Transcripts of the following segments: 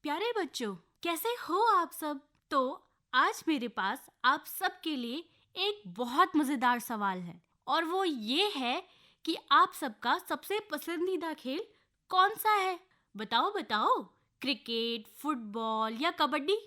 प्यारे बच्चों, कैसे हो आप सब? तो आज मेरे पास आप सबके लिए एक बहुत मजेदार सवाल है और वो ये है कि आप सबका सबसे पसंदीदा खेल कौन सा है? बताओ बताओ। क्रिकेट, फुटबॉल या कबड्डी?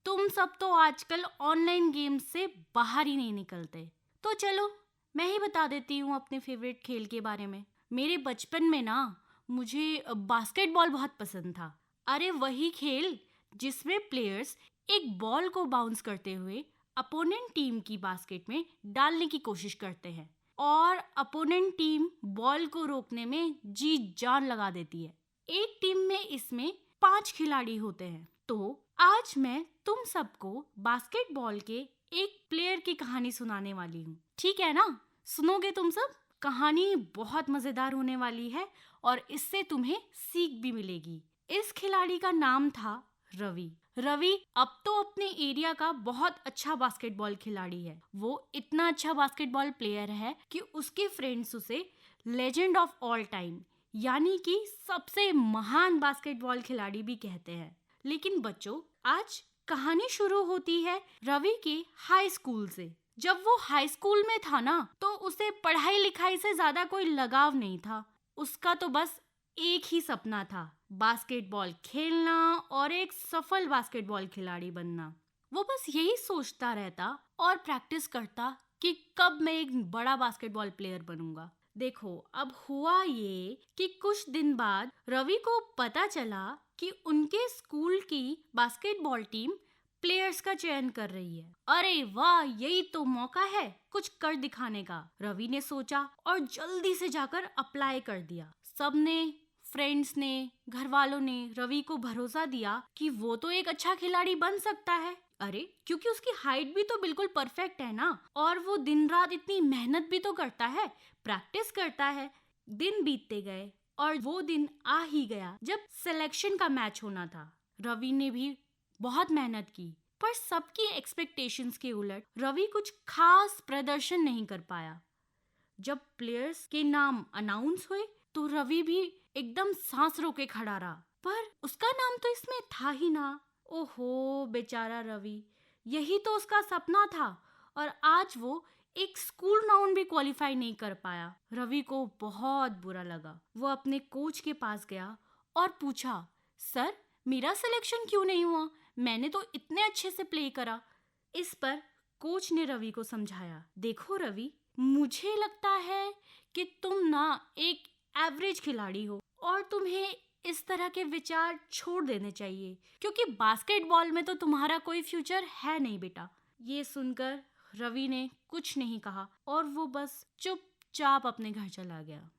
तुम सब तो आजकल ऑनलाइन गेम्स से बाहर ही नहीं निकलते। तो चलो, मैं ही बता देती हूँ अपने फेवरेट खेल के बारे में। मेरे बचपन में ना मुझे बास्केटबॉल बहुत पसंद था। अरे वही खेल जिसमें प्लेयर्स एक बॉल को बाउंस करते हुए अपोनेंट टीम की बास्केट में डालने की कोशिश करते हैं और अपोनेंट टीम बॉल को रोकने में जी जान लगा देती है। एक टीम में इसमें 5 खिलाड़ी होते हैं। तो आज मैं तुम सबको बास्केटबॉल के एक प्लेयर की कहानी सुनाने वाली हूँ। ठीक है ना? सुनोगे तुम सब? कहानी बहुत मजेदार होने वाली है और इससे तुम्हें सीख भी मिलेगी। इस खिलाड़ी का नाम था रवि। रवि अब तो अपने एरिया का बहुत अच्छा बास्केटबॉल खिलाड़ी है। वो इतना अच्छा बास्केटबॉल प्लेयर है कि उसके फ्रेंड्स उसे लेजेंड ऑफ ऑल टाइम यानी कि सबसे महान बास्केटबॉल खिलाड़ी भी कहते हैं। लेकिन बच्चों, आज कहानी शुरू होती है रवि के हाई स्कूल से। जब वो हाई स्कूल में था ना, तो उसे पढ़ाई लिखाई से ज्यादा कोई लगाव नहीं था। उसका तो बस एक ही सपना था, बास्केटबॉल खेलना और एक सफल बास्केटबॉल खिलाड़ी बनना। वो बस यही सोचता रहता और प्रैक्टिस करता कि कब मैं एक बड़ा बास्केटबॉल प्लेयर बनूंगा। देखो, अब हुआ ये कि कुछ दिन बाद रवि को पता चला कि उनके स्कूल की बास्केटबॉल टीम प्लेयर्स का चयन कर रही है। अरे वाह, यही तो मौका है कुछ कर दिखाने का, रवि ने सोचा और जल्दी से जाकर अप्लाई कर दिया। सबने, फ्रेंड्स ने, घर वालों ने रवि को भरोसा दिया कि वो तो एक अच्छा खिलाड़ी बन सकता है। अरे, क्योंकि उसकी हाइट भी तो बिल्कुल परफेक्ट है ना, और वो दिन रात इतनी मेहनत भी तो करता है, प्रैक्टिस करता है। दिन बीतते गए और वो दिन आ ही गया जब सिलेक्शन का मैच होना था। रवि ने भी बहुत मेहनत की, पर सबकी एक्सपेक्टेशंस के उलट रवि कुछ खास प्रदर्शन नहीं कर पाया। जब प्लेयर्स के नाम अनाउंस हुए तो रवि भी एकदम सांस रोके खड़ा रहा, पर उसका नाम तो इसमें था ही ना। ओहो बेचारा रवि, यही तो उसका सपना था और आज वो एक स्कूल राउंड भी क्वालिफाई नहीं कर पाया। रवि को बहुत बुरा लगा। वो अपने कोच के पास गया और पूछा, सर, मेरा सिलेक्शन क्यों नहीं हुआ? मैंने तो इतने अच्छे से प्ले करा। इस पर कोच ने रवि को समझाया, देखो रवि, मुझे लगता है कि तुम ना एक एवरेज खिलाड़ी हो और तुम्हें इस तरह के विचार छोड़ देने चाहिए, क्योंकि बास्केटबॉल में तो तुम्हारा कोई फ्यूचर है नहीं बेटा। ये सुनकर रवि ने कुछ नहीं कहा और वो बस चुपचाप अपने घर चला गया।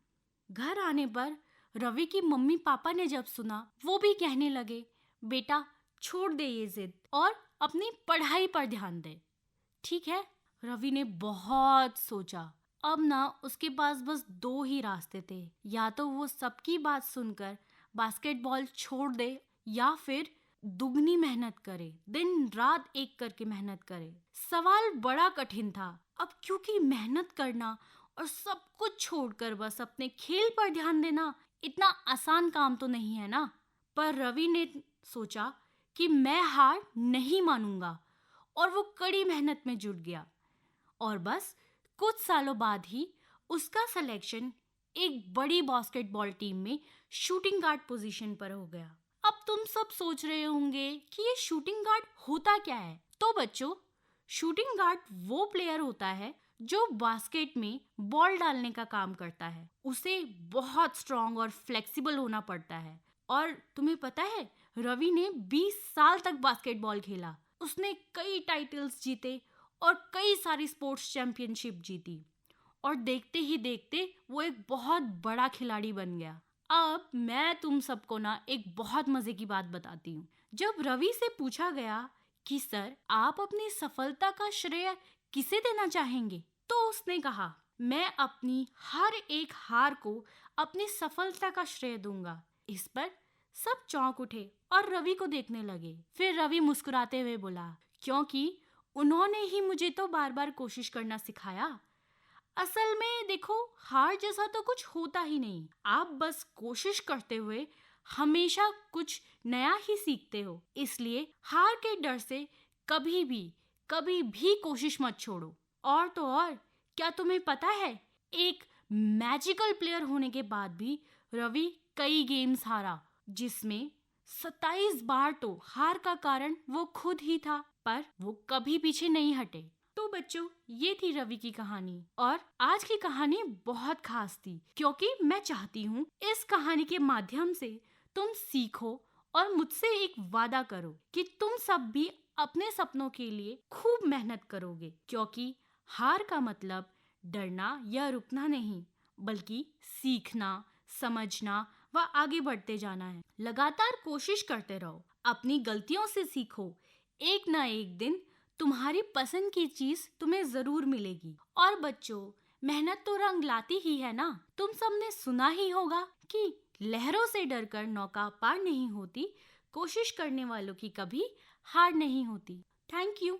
घर आने पर रवि की मम्मी पापा ने जब सुना, वो भी कहने लगे, बेटा छोड़ दे ये जिद और अपनी पढ़ाई पर ध्यान दे। ठीक है, रवि ने बहुत सोचा। अब ना उसके पास बस 2 ही रास्ते थे, या तो वो सबकी बात सुनकर बास्केटबॉल छोड़ दे या फिर दुगनी मेहनत करे, दिन रात एक करके मेहनत करे। सवाल बड़ा कठिन था। अब क्योंकि मेहनत करना और सब कुछ छोड़कर बस अपने खेल पर ध्यान देना इतना आसान काम तो नहीं है ना। पर रवि ने सोचा कि मैं हार नहीं मानूंगा और वो कड़ी मेहनत में जुट गया और बस कुछ सालों बाद ही उसका सिलेक्शन एक बड़ी बास्केटबॉल टीम में शूटिंग गार्ड पोजीशन पर हो गया। अब तुम सब सोच रहे होंगे कि ये शूटिंग गार्ड होता क्या है। तो बच्चों, शूटिंग गार्ड वो प्लेयर होता है जो बास्केट में बॉल डालने का काम करता है। उसे बहुत स्ट्रांग और फ्लेक्सिबल होना पड़ता है। और तुम्हें पता है, रवि ने 20 साल तक बास्केटबॉल खेला। उसने कई टाइटल्स जीते और कई सारी स्पोर्ट्स चैंपियनशिप जीती और देखते ही देखते वो एक बहुत बड़ा खिलाड़ी बन गया। अब मैं तुम सबको ना एक बहुत मजे की बात बताती हूँ। जब रवि से पूछा गया कि सर, आप अपनी सफलता का श्रेय किसे देना चाहेंगे, तो उसने कहा, मैं अपनी हर एक हार को अपनी सफलता का श्रेय दूंगा। इस पर सब चौंक उठे और रवि को देखने लगे। फिर रवि मुस्कुराते हुए बोला, क्योंकि उन्होंने ही मुझे तो बार बार कोशिश करना सिखाया। असल में देखो, हार जैसा तो कुछ होता ही नहीं। आप बस कोशिश करते हुए हमेशा कुछ नया ही सीखते हो। इसलिए हार के डर से कभी भी कोशिश मत छोड़ो। और तो और, क्या तुम्हें पता है, एक मैजिकल प्लेयर होने के बाद भी रवि कई गेम्स हारा, जिसमें 27 बार तो हार का कारण वो खुद ही था, पर वो कभी पीछे नहीं हटे। तो बच्चों, ये थी रवि की कहानी। और आज की कहानी बहुत खास थी, क्योंकि मैं चाहती हूँ इस कहानी के माध्यम से तुम सीखो और मुझसे एक वादा करो कि तुम सब भी अपने सपनों के लिए खूब मेहनत करोगे, क्योंकि हार का मतलब डरना या रुकना नहीं, बल्कि सीखना, समझना व आगे बढ़ते जाना है। लगातार कोशिश करते रहो, अपनी गलतियों से सीखो। एक ना एक दिन तुम्हारी पसंद की चीज तुम्हें जरूर मिलेगी। और बच्चों, मेहनत तो रंग लाती ही है ना। तुम सबने सुना ही होगा कि लहरों से डरकर नौका पार नहीं होती, कोशिश करने वालों की कभी हार नहीं होती। Thank you.